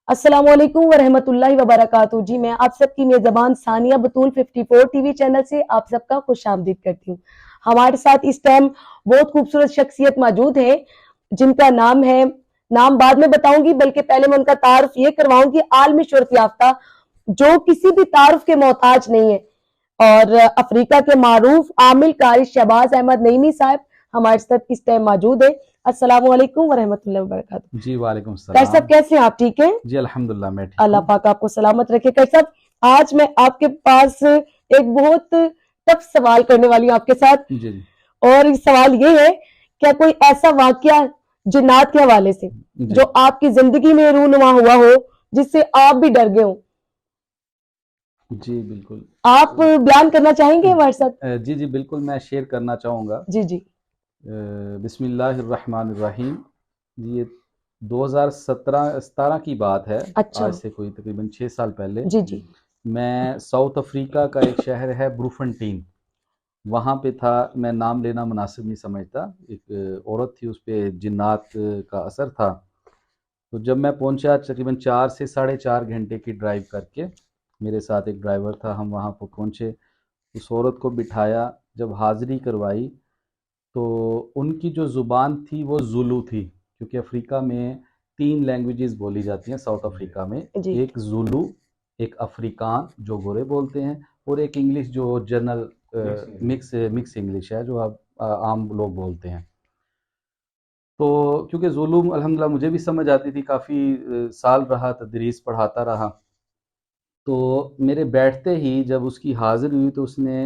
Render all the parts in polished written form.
अस्सलामुअलैकुम वरहमतुल्लाहि वबरकातुहू। जी मैं आप सबकी मेज़बान सानिया बतूल 54 टीवी चैनल से आप सबका खुशामदीद करती हूँ। हमारे साथ इस टाइम बहुत खूबसूरत शख्सियत मौजूद है जिनका नाम बाद में बताऊंगी, बल्कि पहले मैं उनका तारुफ ये करवाऊंगी। आलमी शोहरत याफ्ता जो किसी भी तारुफ के मोहताज नहीं है, और अफ्रीका के मारूफ आमिल कारी शहबाज अहमद नईमी साहब हमारे साथ इस टाइम मौजूद है। अस्सलामु अलैकुम वरहमतुल्लाहि वबरकातुहू। जी वालेकुम कैसे सलाम। साहब, कैसे हैं आप? ठीक है जी अल्हम्दुलिल्लाह मैं ठीक अल्लाह हूँ। पाक आपको सलामत रखे। कैसे साहब, आज मैं आपके पास एक बहुत टफ सवाल करने वाली हूँ आपके साथ, जी जी और सवाल ये है, क्या कोई ऐसा वाकया जिन्नात के हवाले से जी जो आपकी जिंदगी में रूनुमा हुआ हो, जिससे आप भी डर गए हो, जी बिल्कुल। आप बयान करना चाहेंगे हमारे साथ? जी जी बिल्कुल मैं शेयर करना चाहूँगा। जी जी बिस्मिल्लाहिर्रहमानिर्रहीम। जी ये 2017 की बात है। अच्छा। आज से कोई तकरीबन 6 साल पहले जी जी मैं साउथ अफ्रीका का एक शहर है ब्रूफनटीन, वहाँ पे था। मैं नाम लेना मुनासिब नहीं समझता। एक औरत थी, उस पर जिन्नात का असर था। तो जब मैं पहुंचा तकरीबन 4 से 4.5 घंटे की ड्राइव करके, मेरे साथ एक ड्राइवर था, हम वहाँ पर पहुँचे। उस औरत को बिठाया, जब हाज़िरी करवाई तो उनकी जो ज़ुबान थी वो ज़ुलू थी, क्योंकि अफ्रीका में 3 लैंग्वेजेस बोली जाती हैं साउथ अफ्रीका में। जी एक ज़ुलू, एक अफ्रीकान जो गोरे बोलते हैं, और एक इंग्लिश जो जनरल मिक्स इंग्लिश है जो आप आम लोग बोलते हैं। तो क्योंकि ज़ुलू अल्हम्दुलिल्लाह मुझे भी समझ आती थी, काफ़ी साल रहा, तदरीस पढ़ाता रहा। तो मेरे बैठते ही जब उसकी हाज़िर हुई तो उसने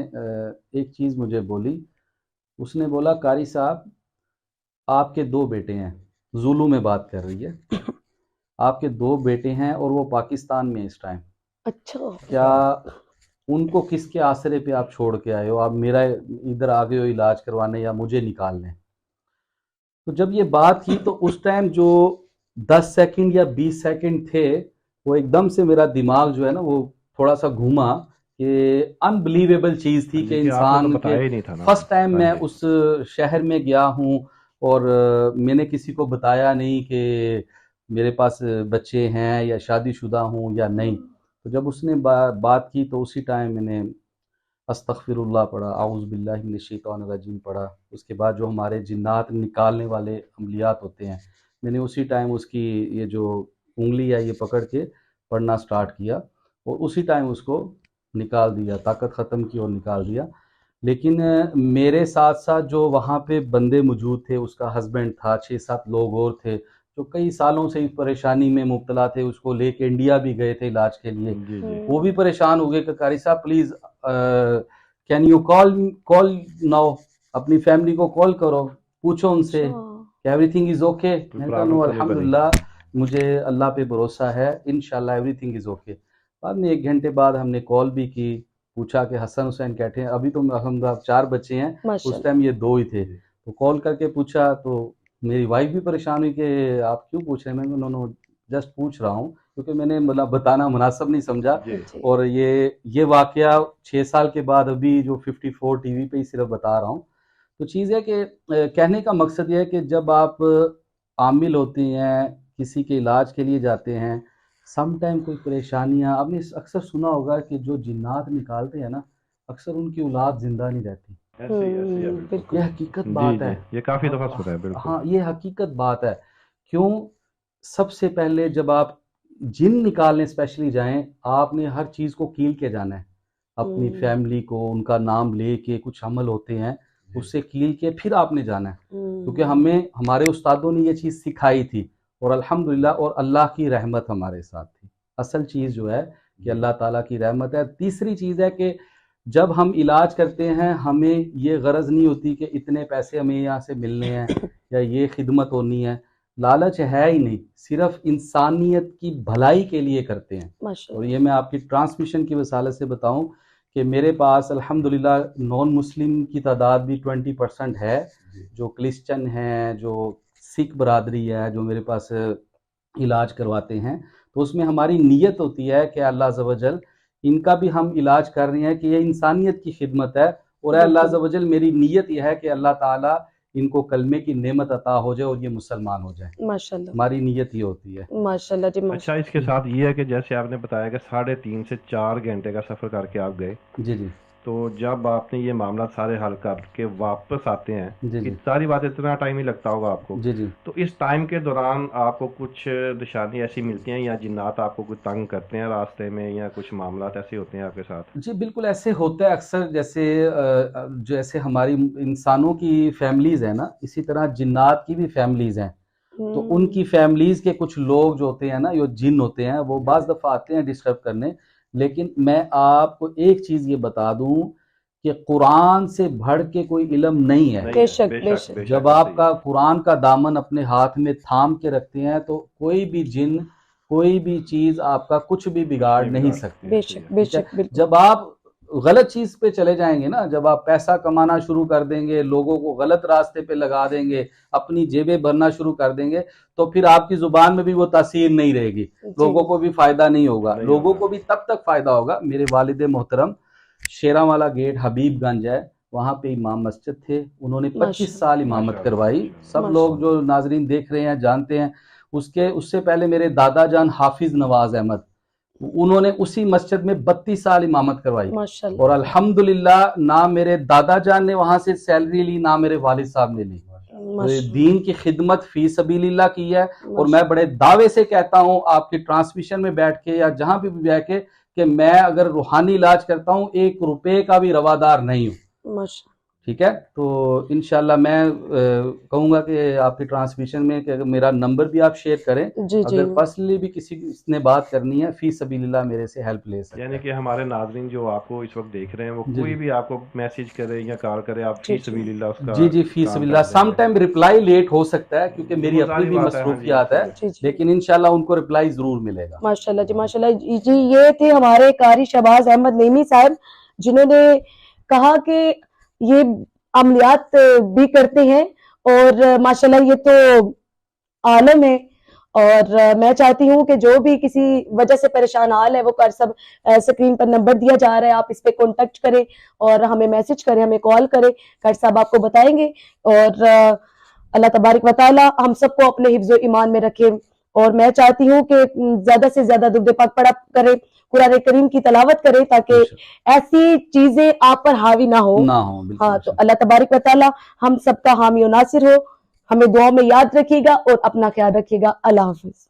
एक चीज़ मुझे बोली। उसने बोला, कारी साहब आपके 2 बेटे हैं। ज़ुलू में बात कर रही है। आपके 2 बेटे हैं और वो पाकिस्तान में इस टाइम। अच्छा। क्या उनको किसके आसरे पे आप छोड़ के आए हो? आप मेरा इधर आ गए हो इलाज करवाने या मुझे निकालने? तो जब ये बात की तो उस टाइम जो 10 सेकंड या 20 सेकंड थे, वो एकदम से मेरा दिमाग जो है ना वो थोड़ा सा घूमा कि अनबिलीवेबल चीज़ थी कि कि आपने तो इंसान के बताया ही नहीं था ना। फर्स्ट टाइम हाँ मैं जी। उस शहर में गया हूँ और मैंने किसी को बताया नहीं कि मेरे पास बच्चे हैं या शादीशुदा हूँ या नहीं। तो जब उसने बात की तो उसी टाइम मैंने अस्तगफिरुल्लाह पढ़ा, आऊज़ु बिल्लाहि मिनश शैतानिर रजीम पढ़ा। उसके बाद जो हमारे जिन्नात निकालने वाले अमलियात होते हैं, मैंने उसी टाइम उसकी ये जो उंगली है ये पकड़ के पढ़ना स्टार्ट किया और उसी टाइम उसको निकाल दिया, ताकत ख़त्म की और निकाल दिया। लेकिन मेरे साथ साथ जो वहाँ पे बंदे मौजूद थे, उसका हस्बैंड था, 6-7 लोग और थे जो कई सालों से इस परेशानी में मुब्तला थे। उसको लेके इंडिया भी गए थे इलाज के लिए। जी जी। वो भी परेशान हो गए कि कारी साहब please can you call now, अपनी फैमिली को कॉल करो, पूछो उनसे कि एवरीथिंग इज़ ओके। मैंने कहा नो प्रॉब्लम तो नहीं बनी। अल्हम्दुलिल्लाह, मुझे अल्लाह पे भरोसा है, इंशाल्लाह एवरीथिंग इज़ ओके। बाद में 1 घंटे बाद हमने कॉल भी की, पूछा कि हसन हुसैन कैसे हैं? अभी तो अल्हम्दुलिल्लाह 4 बच्चे हैं, उस माशाल्लाह। टाइम ये 2 ही थे। तो कॉल करके पूछा तो मेरी वाइफ भी परेशान हुई कि आप क्यों पूछ रहे हैं? मैंने कहा नो नो जस्ट पूछ रहा हूँ, क्योंकि मैंने मतलब बताना मुनासिब नहीं समझा। जी और ये वाकया 6 साल के बाद अभी जो 54 टीवी पे ही सिर्फ बता रहा हूँ। तो चीज़ है कि कहने का मकसद ये है कि जब आप आमिल होते हैं, किसी के इलाज के लिए जाते हैं, सम टाइम कोई परेशानियाँ, आपने अक्सर सुना होगा कि जो जिन्नात निकालते हैं ना, अक्सर उनकी औलाद ज़िंदा नहीं रहती। ऐसे ही है ये बिल्कुल। हकीकत जी बात जी, है। ये काफी दफा सुना है बिल्कुल। हाँ, ये हकीकत बात है। क्यों? सबसे पहले जब आप जिन निकालने स्पेशली जाएँ, आपने हर चीज़ को कील के जाना है। अपनी फैमिली को, उनका नाम लेके कुछ अमल होते हैं, उससे कील के फिर आपने जाना है। क्योंकि हमें हमारे उस्तादों ने ये चीज़ सिखाई थी और अल्हम्दुलिल्लाह और अल्लाह की रहमत हमारे साथ थी। असल चीज़ जो है कि अल्लाह ताला की रहमत है। तीसरी चीज़ है कि जब हम इलाज करते हैं, हमें ये गरज नहीं होती कि इतने पैसे हमें यहाँ से मिलने हैं या ये खिदमत होनी है। लालच है ही नहीं, सिर्फ इंसानियत की भलाई के लिए करते हैं। और माशाल्लाह। ये मैं आपकी ट्रांसमिशन की वसालत से बताऊं कि मेरे पास अल्हम्दुलिल्लाह नॉन मुस्लिम की तादाद भी 20% है, जो क्रिश्चन हैं, जो सिख बरादरी है, जो मेरे पास इलाज करवाते हैं। तो उसमें हमारी नीयत होती है कि अल्लाह अज़्ज़ व जल इनका भी हम इलाज कर रहे हैं कि ये इंसानियत की खिदमत है, और अल्लाह अज़्ज़ व जल मेरी नीयत यह है कि अल्लाह ताला ان کو کلمے کی نعمت عطا ہو جائے اور یہ مسلمان ہو جائیں. ماشاءاللہ ہماری نیت یہ ہوتی ہے. ماشاءاللہ جی اچھا، ماشاءاللہ. اس کے ساتھ یہ ہے کہ جیسے آپ نے بتایا کہ 3.5 سے 4 گھنٹے کا سفر کر کے آپ گئے، جی جی تو جب آپ نے یہ معاملات سارے حل کر کے واپس آتے ہیں، جی جی ساری بات اتنا ٹائم ہی لگتا ہوگا آپ کو، جی جی تو اس ٹائم کے دوران آپ کو کچھ نشانی ایسی ملتی ہیں یا جنات آپ کو کچھ تنگ کرتے ہیں راستے میں، یا کچھ معاملات ایسے ہوتے ہیں آپ کے ساتھ؟ جی بالکل ایسے ہوتا ہے اکثر. جیسے ہماری انسانوں کی فیملیز ہیں نا، اسی طرح جنات کی بھی فیملیز ہیں. تو ان کی فیملیز کے کچھ لوگ جو ہوتے ہیں نا، یہ جن ہوتے ہیں، وہ بعض دفعہ آتے ہیں ڈسٹرب کرنے. لیکن میں آپ کو ایک چیز یہ بتا دوں کہ قرآن سے بڑھ کے کوئی علم نہیں ہے. بے شک بے شک. جب آپ کا قرآن کا دامن اپنے ہاتھ میں تھام کے رکھتے ہیں تو کوئی بھی جن، کوئی بھی چیز آپ کا کچھ بھی بگاڑ نہیں سکتی. بے شک بے شک بالکل. جب آپ غلط چیز پہ چلے جائیں گے نا، جب آپ پیسہ کمانا شروع کر دیں گے، لوگوں کو غلط راستے پہ لگا دیں گے، اپنی جیبیں بھرنا شروع کر دیں گے، تو پھر آپ کی زبان میں بھی وہ تاثیر نہیں رہے گی، لوگوں کو بھی فائدہ نہیں ہوگا. لوگوں کو بھی تب تک فائدہ ہوگا. میرے والد محترم شیراں والا گیٹ حبیب گنج ہے، وہاں پہ امام مسجد تھے، انہوں نے 25 سال امامت کروائی. سب لوگ جو ناظرین دیکھ رہے ہیں جانتے ہیں. اس سے پہلے میرے دادا جان حافظ نواز احمد، انہوں نے اسی مسجد میں 32 سال امامت کروائی. ماشاءاللہ اور الحمدللہ نہ میرے دادا جان نے وہاں سے سیلری لی، نہ میرے والد صاحب نے لی. دین کی خدمت فی سبیل اللہ کی ہے. اور میں بڑے دعوے سے کہتا ہوں آپ کی ٹرانسمیشن میں بیٹھ کے یا جہاں بھی بیٹھ کے کہ میں اگر روحانی علاج کرتا ہوں 1 روپے کا بھی روادار نہیں ہوں. ٹھیک ہے. تو انشاءاللہ میں کہوں گا کہ آپ کی ٹرانسمیشن میں کہ میرا نمبر بھی آپ شیئر کریں. اگر پرسنلی بھی کسی نے بات کرنی ہے، فی سبیل اللہ میرے سے ہیلپ لے سکتے ہیں. یعنی کہ ہمارے ناظرین جو آپ کو اس وقت دیکھ رہے ہیں، وہ کوئی بھی آپ کو میسج کرے یا کال کرے، آپ فی سبیل اللہ اس کا جی فی سبیل اللہ. سم ٹائم رپلائی لیٹ ہو سکتا ہے کیونکہ میری اپنی بھی مصروفیات ہے، لیکن انشاءاللہ ان کو رپلائی ضرور ملے گا. ماشاءاللہ جی ماشاءاللہ جی. یہ تھے ہمارے قاری شہباز احمد نعیمی صاحب، جنہوں نے کہا کہ یہ عملیات بھی کرتے ہیں اور ماشاءاللہ یہ تو عالم ہے. اور میں چاہتی ہوں کہ جو بھی کسی وجہ سے پریشان حال ہے، وہ کر سب اسکرین پر نمبر دیا جا رہا ہے، آپ اس پہ کانٹیکٹ کریں اور ہمیں میسج کریں، ہمیں کال کریں، کر صاحب آپ کو بتائیں گے. اور اللہ تبارک و تعالی ہم سب کو اپنے حفظ و ایمان میں رکھے. اور میں چاہتی ہوں کہ زیادہ سے زیادہ درود پاک پڑھا کریں، قرآن کریم کی تلاوت کریں، تاکہ ایسی چیزیں آپ پر حاوی نہ ہو. ہاں، تو اللہ تبارک و تعالی ہم سب کا حامی و ناصر ہو. ہمیں دعاؤں میں یاد رکھیے گا اور اپنا خیال رکھیے گا. اللہ حافظ.